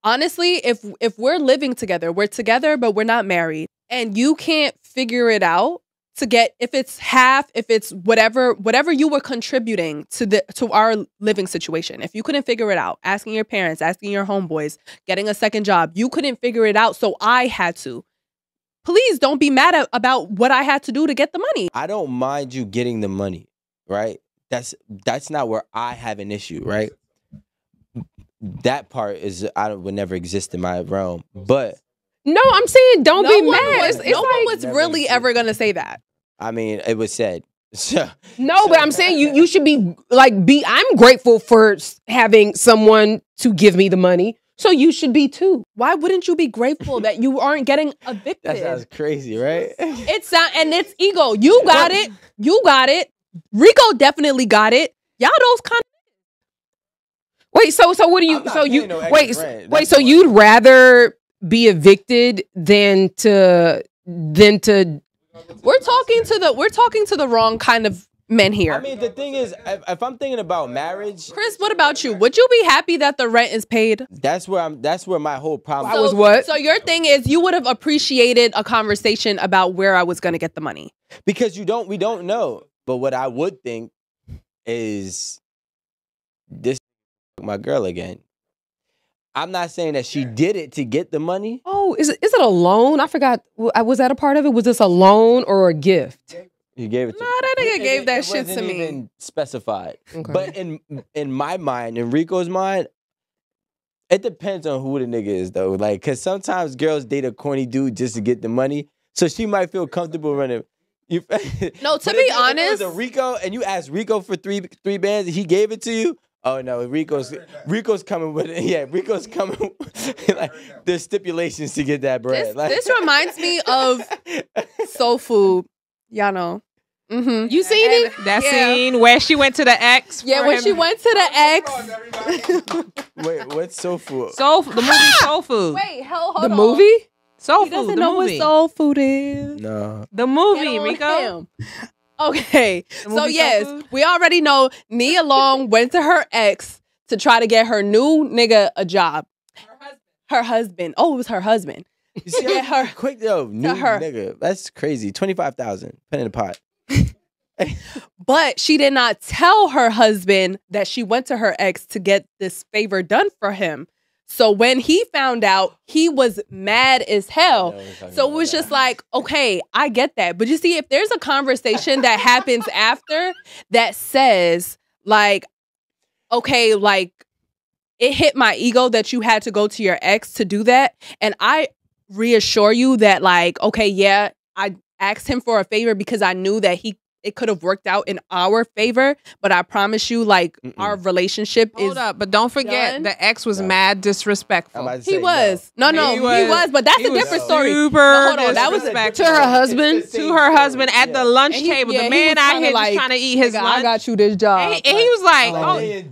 honestly, if we're living together, we're together, but we're not married, and you can't figure it out to get, if it's half, if it's whatever you were contributing to our living situation. If you couldn't figure it out, asking your parents, asking your homeboys, getting a second job, you couldn't figure it out, so I had to. Please don't be mad about what I had to do to get the money. I don't mind you getting the money, right? That's not where I have an issue, right? That part would never exist in my realm. But no, I'm saying don't be mad. It's no one was really ever gonna say that. I mean, it was said. No, but I'm saying you should be like I'm grateful for having someone to give me the money. So you should be too. Why wouldn't you be grateful that you aren't getting evicted? That sounds crazy, right? And it's ego. You got it. You got it. Rico definitely got it. Y'all those kind of. Wait, so what do you? So you wait. So you'd rather be evicted than to? We're talking to the wrong kind of men here. I mean, the thing is, if I'm thinking about marriage, Chris, what about you? Would you be happy that the rent is paid? That's where my whole problem was. What? So your thing is, you would have appreciated a conversation about where I was going to get the money. Because we don't know. But what I would think is this my girl again. I'm not saying that she did it to get the money. Oh, is it a loan? I forgot. Was that a part of it? Was this a loan or a gift? You gave it to me. No, that nigga gave that shit to me. It wasn't even specified. Okay. But in my mind, in Rico's mind, it depends on who the nigga is, though. Like, because sometimes girls date a corny dude just to get the money. So she might feel comfortable running. No, to be honest. If it was a Rico and you asked Rico for three bands and he gave it to you, oh no, Rico's coming with it. Yeah, Rico's coming. Like, there's stipulations to get that bread. This reminds me of Soul Food. Y'all know. Mm-hmm. You seen it? That scene where she went to the ex. Yeah, when she went to the ex. Wait, what's Soul Food? The movie Soul Food. Wait, hold the on. movie? Soul He Food. doesn't The know movie. what Soul Food is. No. The movie, Rico. Okay, so yes, Soul Food? we already know Nia Long went to her ex to try to get her new nigga a job. Her husband. Oh, it was her husband. You see, yeah, her quick though, new nigga. That's crazy. 25,000. Put in the pot. But she did not tell her husband that she went to her ex to get this favor done for him. So when he found out, he was mad as hell. So it was just like, okay, I get that. But you see, if there's a conversation that happens after that says like, okay, like it hit my ego that you had to go to your ex to do that. And I reassure you that like, okay, yeah, I asked him for a favor because I knew that it could have worked out in our favor, but I promise you, like, our relationship is. Hold up, but don't forget, the ex was mad disrespectful. He was. No, he was, but that's a different story. Super hold on, that was disrespectful. To her husband? To her husband at the lunch table. The man out here just trying to eat his lunch. I got you this job. And he was like,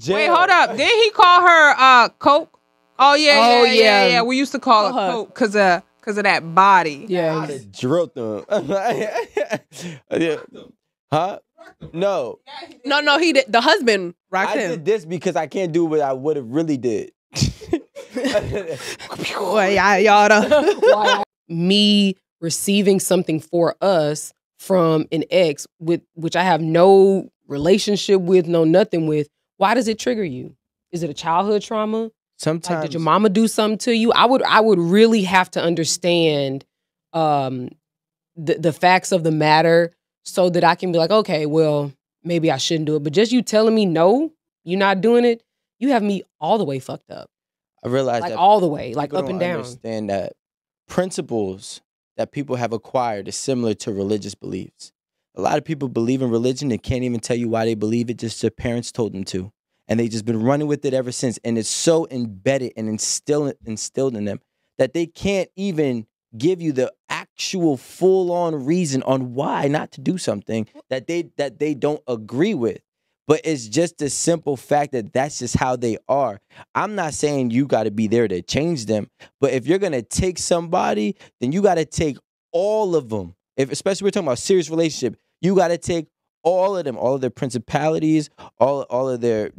wait, hold up. Did he call her Coke? Oh, yeah. We used to call her Coke because of that body. Yeah. I drilled them. Huh? No. No, he did. The husband rocked him. I did this because I can't do what I would have really did. Me receiving something for us from an ex which I have no relationship with, no nothing with. Why does it trigger you? Is it a childhood trauma? Sometimes. Like, did your mama do something to you? I would really have to understand the facts of the matter so that I can be like, okay, well, maybe I shouldn't do it. But just you telling me no, you're not doing it, you have me all the way fucked up. I realize like that all the way, like up and down. I understand that principles that people have acquired is similar to religious beliefs. A lot of people believe in religion and can't even tell you why they believe it, just their parents told them to. And they've just been running with it ever since. And it's so embedded and instilled in them that they can't even give you the actual full-on reason on why not to do something that they don't agree with. But it's just the simple fact that that's just how they are. I'm not saying you got to be there to change them, but if you're going to take somebody, then you got to take all of them. Especially we're talking about serious relationship, you got to take all of them, all of their principalities, all of their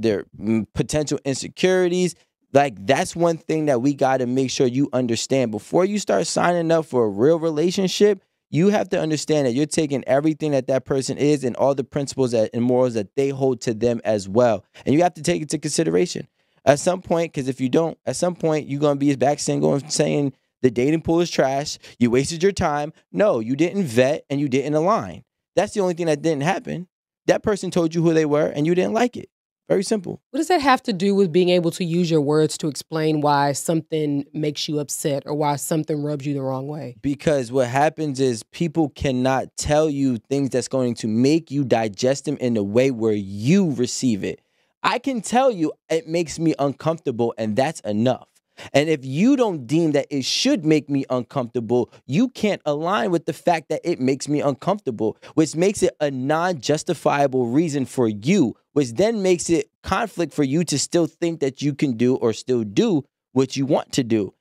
potential insecurities. Like, that's one thing that we got to make sure you understand. Before you start signing up for a real relationship, you have to understand that you're taking everything that that person is and all the principles and morals that they hold to them as well. And you have to take it into consideration. At some point, because if you don't, at some point, you're going to be back single and saying the dating pool is trash, you wasted your time. No, you didn't vet and you didn't align. That's the only thing that didn't happen. That person told you who they were and you didn't like it. Very simple. What does that have to do with being able to use your words to explain why something makes you upset or why something rubs you the wrong way? Because what happens is people cannot tell you things that's going to make you digest them in a way where you receive it. I can tell you it makes me uncomfortable, and that's enough. And if you don't deem that it should make me uncomfortable, you can't align with the fact that it makes me uncomfortable, which makes it a non-justifiable reason for you, which then makes it conflict for you to still think that you can do or still do what you want to do.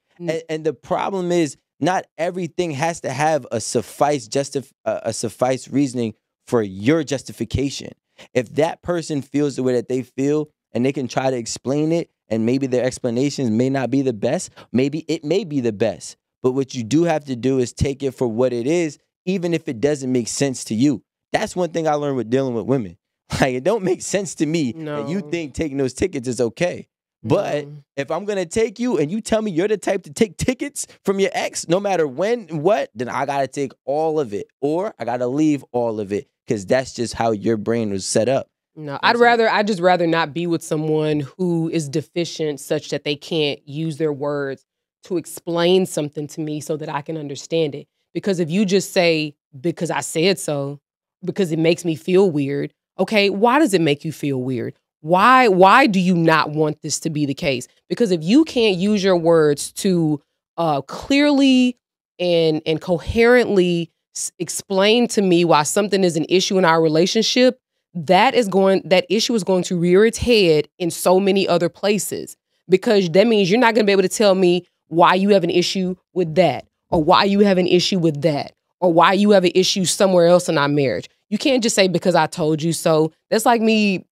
And the problem is not everything has to have a suffice reasoning for your justification. If that person feels the way that they feel and they can try to explain it, and maybe their explanations may not be the best, maybe it may be the best. But what you do have to do is take it for what it is, even if it doesn't make sense to you. That's one thing I learned with dealing with women. Like, it don't make sense to me that you think taking those tickets is okay. But if I'm going to take you and you tell me you're the type to take tickets from your ex, no matter when, what, then I got to take all of it, or I got to leave all of it, because that's just how your brain was set up. No, I'd just rather not be with someone who is deficient such that they can't use their words to explain something to me so that I can understand it. Because if you just say, because I said so, because it makes me feel weird, okay, why does it make you feel weird? Why do you not want this to be the case? Because if you can't use your words to clearly and coherently explain to me why something is an issue in our relationship, that issue is going to rear its head in so many other places, because that means you're not going to be able to tell me why you have an issue with that, or why you have an issue with that, or why you have an issue somewhere else in our marriage. You can't just say because I told you so. That's like me,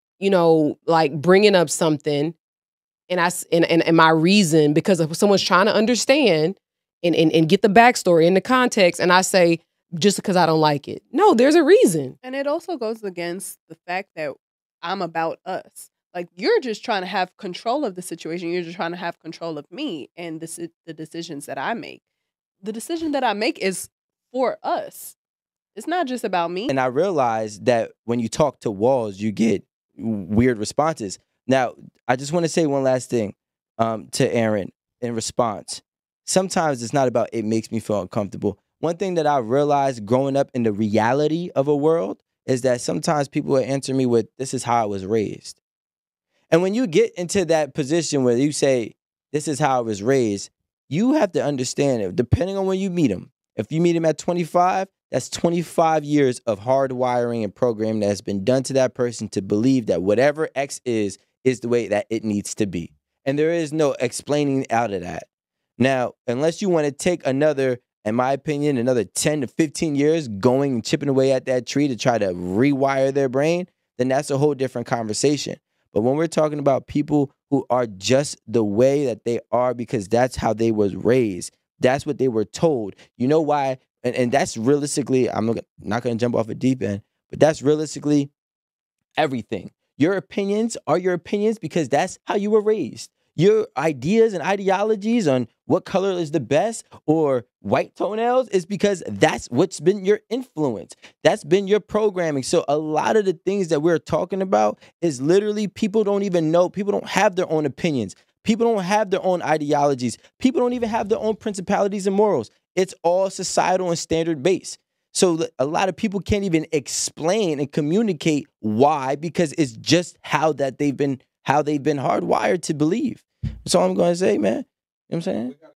like bringing up something and my reason, because if someone's trying to understand and get the backstory and the context, and I say, just because I don't like it. No, there's a reason. And it also goes against the fact that I'm about us. Like, you're just trying to have control of the situation. You're just trying to have control of me and the decisions that I make. The decision that I make is for us. It's not just about me. And I realized that when you talk to walls, you get weird responses. Now, I just want to say one last thing to Aaron in response. Sometimes it's not about it makes me feel uncomfortable. One thing that I realized growing up in the reality of a world is that sometimes people will answer me with, this is how I was raised. And when you get into that position where you say, this is how I was raised, you have to understand it, depending on when you meet them. If you meet him at 25, that's 25 years of hardwiring and programming that has been done to that person to believe that whatever X is the way that it needs to be. And there is no explaining out of that. Now, unless you want to take another, in my opinion, another 10 to 15 years going and chipping away at that tree to try to rewire their brain, then that's a whole different conversation. But when we're talking about people who are just the way that they are because that's how they was raised, that's what they were told. You know why? And that's realistically, I'm not going to jump off a deep end, but that's realistically everything. Your opinions are your opinions because that's how you were raised. Your ideas and ideologies on what color is the best or white toenails is because that's what's been your influence. That's been your programming. So a lot of the things that we're talking about is literally people don't even know. People don't have their own opinions. People don't have their own ideologies. People don't even have their own principalities and morals. It's all societal and standard based. So a lot of people can't even explain and communicate why, because it's just how they've been hardwired to believe. That's all I'm going to say, man. You know what I'm saying?